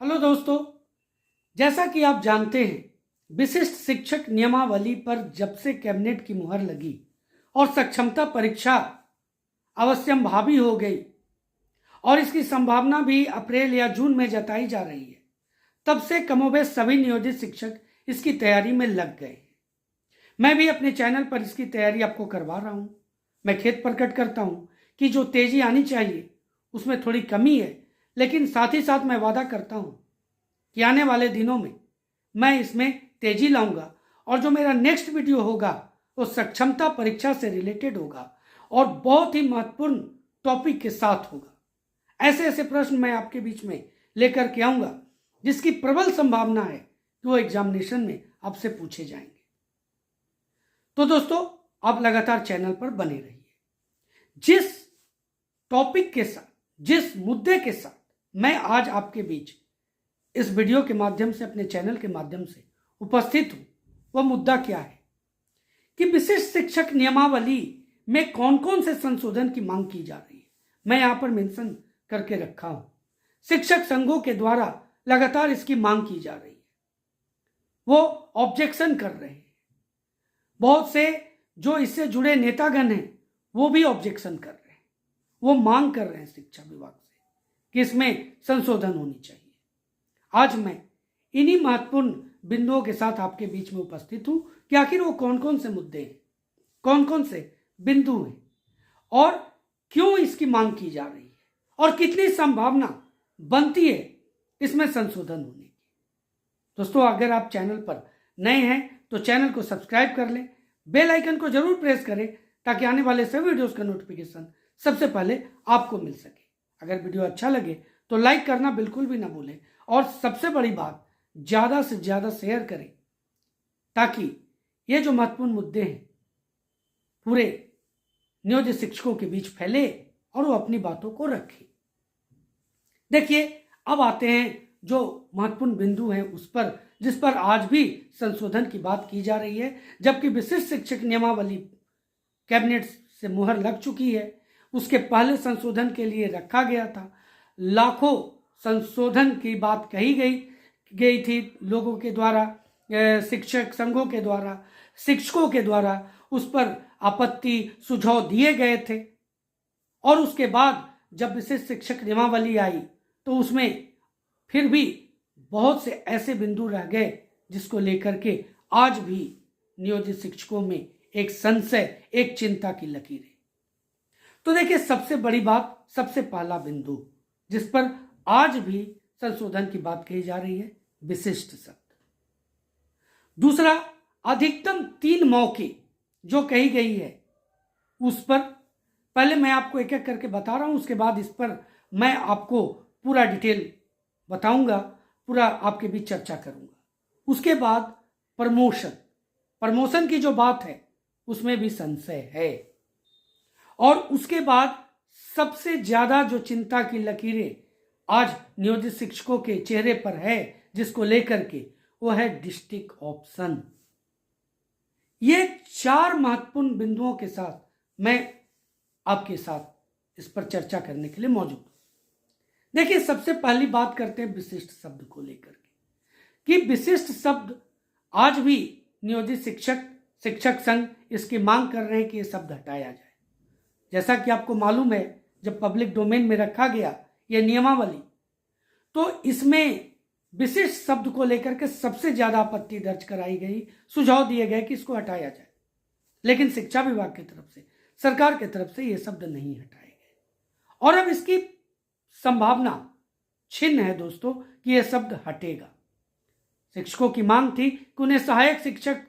Hello दोस्तों, जैसा कि आप जानते हैं, विशिष्ट शिक्षक नियमावली पर जब से कैबिनेट की मुहर लगी और सक्षमता परीक्षा अवश्यंभावी हो गई और इसकी संभावना भी अप्रैल या जून में जताई जा रही है, तब से कमोबेश सभी नियोजित शिक्षक इसकी तैयारी में लग गए। मैं भी अपने चैनल पर इसकी तैयारी आपको करवा रहा हूं। मैं खेद प्रकट करता हूं कि जो तेजी आनी चाहिए उसमें थोड़ी कमी है, लेकिन साथ ही साथ मैं वादा करता हूं कि आने वाले दिनों में मैं इसमें तेजी लाऊंगा और जो मेरा नेक्स्ट वीडियो होगा वो सक्षमता परीक्षा से रिलेटेड होगा और बहुत ही महत्वपूर्ण टॉपिक के साथ होगा। ऐसे ऐसे प्रश्न मैं आपके बीच में लेकर के आऊंगा जिसकी प्रबल संभावना है कि वो एग्जामिनेशन में आपसे पूछे जाएंगे। तो दोस्तों, आप लगातार चैनल पर बने रहिए। जिस टॉपिक के साथ, जिस मुद्दे के साथ मैं आज आपके बीच इस वीडियो के माध्यम से, अपने चैनल के माध्यम से उपस्थित हूं, वह मुद्दा क्या है कि विशिष्ट शिक्षक नियमावली में कौन कौन से संशोधन की मांग की जा रही है। मैं यहां पर मेंशन करके रखा हूं। शिक्षक संघों के द्वारा लगातार इसकी मांग की जा रही है, वो ऑब्जेक्शन कर रहे हैं। बहुत से जो इससे जुड़े नेतागण हैं वो भी ऑब्जेक्शन कर रहे हैं, वो मांग कर रहे हैं शिक्षा विभाग से कि इसमें संशोधन होनी चाहिए। आज मैं इन्हीं महत्वपूर्ण बिंदुओं के साथ आपके बीच में उपस्थित हूं कि आखिर वो कौन कौन से मुद्दे हैं, कौन कौन से बिंदु हैं और क्यों इसकी मांग की जा रही है और कितनी संभावना बनती है इसमें संशोधन होने की। दोस्तों, अगर आप चैनल पर नए हैं तो चैनल को सब्सक्राइब कर लें, बेल आइकन को जरूर प्रेस करें ताकि आने वाले सभी वीडियोस का नोटिफिकेशन सबसे पहले आपको मिल सके। अगर वीडियो अच्छा लगे तो लाइक करना बिल्कुल भी ना भूलें और सबसे बड़ी बात, ज़्यादा से ज़्यादा शेयर करें ताकि ये जो महत्वपूर्ण मुद्दे हैं पूरे नियोजित शिक्षकों के बीच फैले और वो अपनी बातों को रखें। देखिए, अब आते हैं जो महत्वपूर्ण बिंदु हैं उस पर, जिस पर आज भी संशोधन की बात की जा रही है, जबकि विशिष्ट शिक्षक नियमावली कैबिनेट से मुहर लग चुकी है। उसके पहले संशोधन के लिए रखा गया था, लाखों संशोधन की बात कही गई थी लोगों के द्वारा, शिक्षक संघों के द्वारा, शिक्षकों के द्वारा उस पर आपत्ति सुझाव दिए गए थे। और उसके बाद जब विशिष्ट शिक्षक नियमावली आई तो उसमें फिर भी बहुत से ऐसे बिंदु रह गए जिसको लेकर के आज भी नियोजित शिक्षकों में एक संशय, एक चिंता की लकीर है। तो देखिए, सबसे बड़ी बात, सबसे पहला बिंदु जिस पर आज भी संशोधन की बात कही जा रही है, विशिष्ट शब्द। दूसरा, अधिकतम 3 मौके जो कही गई है उस पर पहले मैं आपको एक एक करके बता रहा हूं, उसके बाद इस पर मैं आपको पूरा डिटेल बताऊंगा, पूरा आपके बीच चर्चा करूंगा। उसके बाद प्रमोशन की जो बात है उसमें भी संशय है। और उसके बाद सबसे ज्यादा जो चिंता की लकीरें आज नियोजित शिक्षकों के चेहरे पर है जिसको लेकर के, वो है डिस्ट्रिक्ट ऑप्शन। ये 4 महत्वपूर्ण बिंदुओं के साथ मैं आपके साथ इस पर चर्चा करने के लिए मौजूद हूं। देखिए, सबसे पहली बात करते हैं विशिष्ट शब्द को लेकर के कि विशिष्ट शब्द आज भी नियोजित शिक्षक संघ इसकी मांग कर रहे हैं कि ये शब्द हटाया जाए। जैसा कि आपको मालूम है, जब पब्लिक डोमेन में रखा गया यह नियमावली तो इसमें विशिष्ट शब्द को लेकर के सबसे ज्यादा आपत्ति दर्ज कराई गई, सुझाव दिए गए कि इसको हटाया जाए। लेकिन शिक्षा विभाग की तरफ से, सरकार की तरफ से ये शब्द नहीं हटाए गए और अब इसकी संभावना छिन्न है दोस्तों कि यह शब्द हटेगा। शिक्षकों की मांग थी कि उन्हें सहायक शिक्षक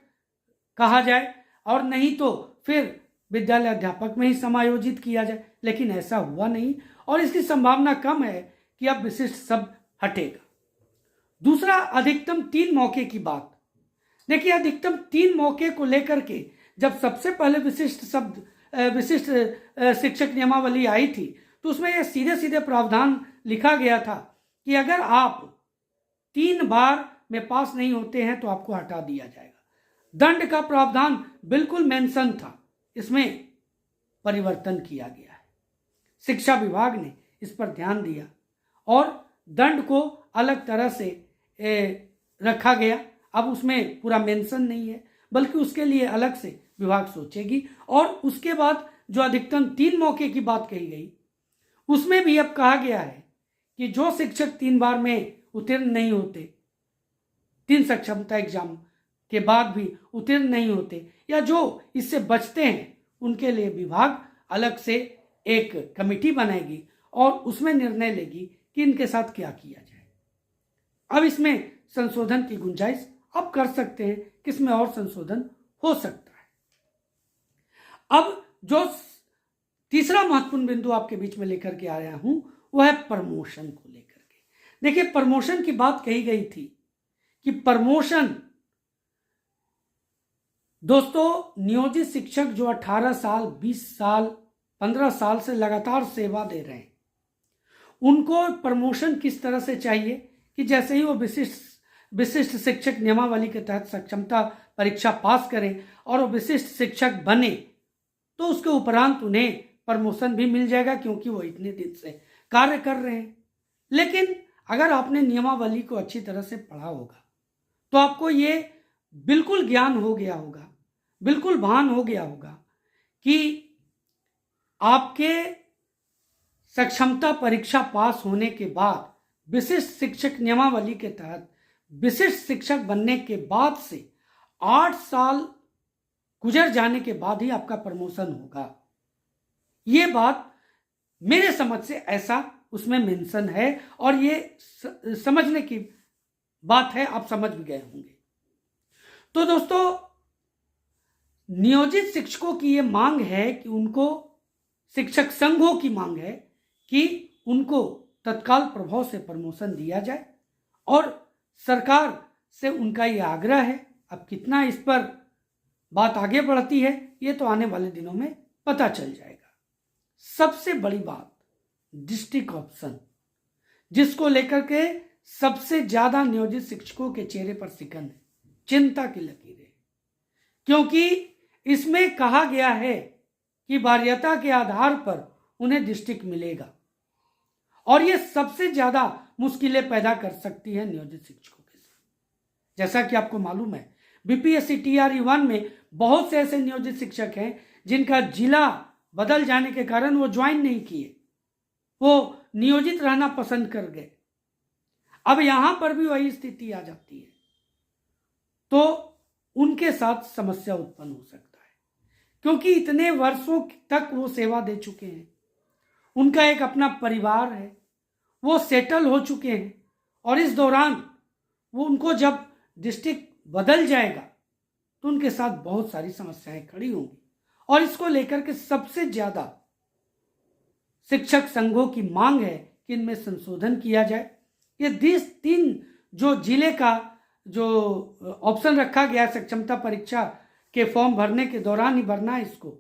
कहा जाए और नहीं तो फिर विद्यालय अध्यापक में ही समायोजित किया जाए, लेकिन ऐसा हुआ नहीं और इसकी संभावना कम है कि अब विशिष्ट शब्द हटेगा। दूसरा, अधिकतम 3 मौके की बात। देखिए, अधिकतम 3 मौके को लेकर के जब सबसे पहले विशिष्ट शिक्षक नियमावली आई थी तो उसमें यह सीधे सीधे प्रावधान लिखा गया था कि अगर आप 3 बार में पास नहीं होते हैं तो आपको हटा दिया जाएगा। दंड का प्रावधान बिल्कुल मेंशन था, इसमें परिवर्तन किया गया है। शिक्षा विभाग ने इस पर ध्यान दिया और दंड को अलग तरह से रखा गया। अब उसमें पूरा मेंशन नहीं है, बल्कि उसके लिए अलग से विभाग सोचेगी। और उसके बाद जो अधिकतम 3 मौके की बात कही गई, उसमें भी अब कहा गया है कि जो शिक्षक 3 बार में उत्तीर्ण नहीं होते, 3 सक्षमता एग्जाम के बाद भी उत्तीर्ण नहीं होते, या जो इससे बचते हैं, उनके लिए विभाग अलग से एक कमेटी बनाएगी और उसमें निर्णय लेगी कि इनके साथ क्या किया जाए। अब इसमें संशोधन की गुंजाइश अब कर सकते हैं कि इसमें और संशोधन हो सकता है। अब जो तीसरा महत्वपूर्ण बिंदु आपके बीच में लेकर के आ रहा हूं, वह है प्रमोशन को लेकर के। देखिए, प्रमोशन की बात कही गई थी कि प्रमोशन, दोस्तों, नियोजित शिक्षक जो 18 साल, 20 साल, 15 साल से लगातार सेवा दे रहे हैं, उनको प्रमोशन किस तरह से चाहिए कि जैसे ही वो विशिष्ट शिक्षक नियमावली के तहत सक्षमता परीक्षा पास करें और वो विशिष्ट शिक्षक बने, तो उसके उपरांत उन्हें प्रमोशन भी मिल जाएगा, क्योंकि वो इतने दिन से कार्य कर रहे हैं। लेकिन अगर आपने नियमावली को अच्छी तरह से पढ़ा होगा तो आपको ये बिल्कुल ज्ञान हो गया होगा, बिल्कुल भान हो गया होगा कि आपके सक्षमता परीक्षा पास होने के बाद विशिष्ट शिक्षक नियमावली के तहत विशिष्ट शिक्षक बनने के बाद से 8 साल गुजर जाने के बाद ही आपका प्रमोशन होगा। ये बात मेरे समझ से ऐसा उसमें मेंशन है और ये समझने की बात है, आप समझ भी गए होंगे। तो दोस्तों, नियोजित शिक्षकों की ये मांग है कि उनको, शिक्षक संघों की मांग है कि उनको तत्काल प्रभाव से प्रमोशन दिया जाए और सरकार से उनका ये आग्रह है। अब कितना इस पर बात आगे बढ़ती है ये तो आने वाले दिनों में पता चल जाएगा। सबसे बड़ी बात, डिस्ट्रिक्ट ऑप्शन, जिसको लेकर के सबसे ज्यादा नियोजित शिक्षकों के चेहरे पर सिकन है, चिंता की लकीर है, क्योंकि इसमें कहा गया है कि वरीयता के आधार पर उन्हें डिस्ट्रिक्ट मिलेगा और ये सबसे ज्यादा मुश्किलें पैदा कर सकती है नियोजित शिक्षकों के साथ। जैसा कि आपको मालूम है, बीपीएससी TRE 1 में बहुत से ऐसे नियोजित शिक्षक हैं जिनका जिला बदल जाने के कारण वो ज्वाइन नहीं किए, वो नियोजित रहना पसंद कर गए। अब यहां पर भी वही स्थिति आ जाती है, तो उनके साथ समस्या उत्पन्न हो सकता है, क्योंकि इतने वर्षों तक वो सेवा दे चुके हैं, उनका एक अपना परिवार है, वो सेटल हो चुके हैं और इस दौरान वो उनको जब डिस्ट्रिक्ट बदल जाएगा तो उनके साथ बहुत सारी समस्याएं खड़ी होंगी। और इसको लेकर के सबसे ज्यादा शिक्षक संघों की मांग है कि इनमें संशोधन किया जाए। ये 3 जो जिले का जो ऑप्शन रखा गया है सक्षमता परीक्षा के फॉर्म भरने के दौरान ही भरना है इसको,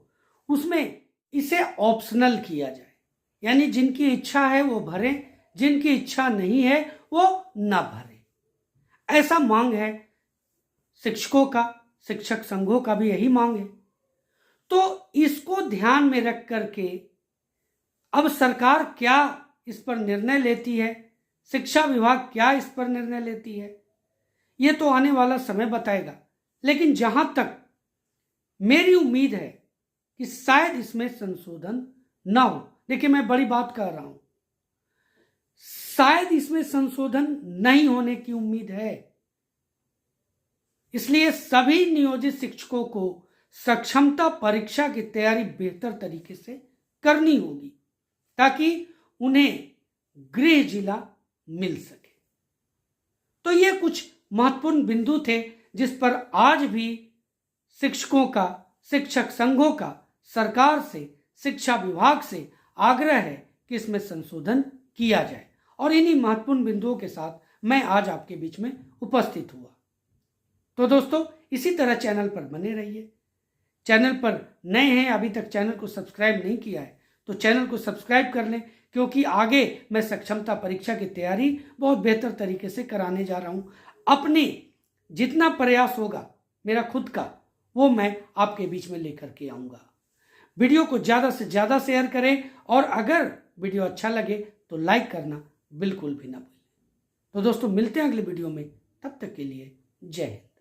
उसमें इसे ऑप्शनल किया जाए, यानी जिनकी इच्छा है वो भरें, जिनकी इच्छा नहीं है वो ना भरें। ऐसा मांग है शिक्षकों का, शिक्षक संघों का भी यही मांग है। तो इसको ध्यान में रख करके अब सरकार क्या इस पर निर्णय लेती है, शिक्षा विभाग क्या इस पर निर्णय लेती है, ये तो आने वाला समय बताएगा। लेकिन जहां तक मेरी उम्मीद है कि शायद इसमें संशोधन ना हो, देखिए मैं बड़ी बात कर रहा हूं, शायद इसमें संशोधन नहीं होने की उम्मीद है। इसलिए सभी नियोजित शिक्षकों को सक्षमता परीक्षा की तैयारी बेहतर तरीके से करनी होगी ताकि उन्हें गृह जिला मिल सके। तो ये कुछ महत्वपूर्ण बिंदु थे जिस पर आज भी शिक्षकों का, शिक्षक संघों का सरकार से, शिक्षा विभाग से आग्रह है कि इसमें संशोधन किया जाए। और इन्हीं महत्वपूर्ण बिंदुओं के साथ मैं आज आपके बीच में उपस्थित हुआ। तो दोस्तों, इसी तरह चैनल पर बने रहिए। चैनल पर नए हैं, अभी तक चैनल को सब्सक्राइब नहीं किया है तो चैनल को सब्सक्राइब कर लें, क्योंकि आगे मैं सक्षमता परीक्षा की तैयारी बहुत बेहतर तरीके से कराने जा रहा हूं। अपने जितना प्रयास होगा मेरा खुद का, वो मैं आपके बीच में लेकर के आऊंगा। वीडियो को ज़्यादा से ज़्यादा शेयर करें और अगर वीडियो अच्छा लगे तो लाइक करना बिल्कुल भी ना भूलें। तो दोस्तों मिलते हैं अगले वीडियो में, तब तक के लिए जय हिंद।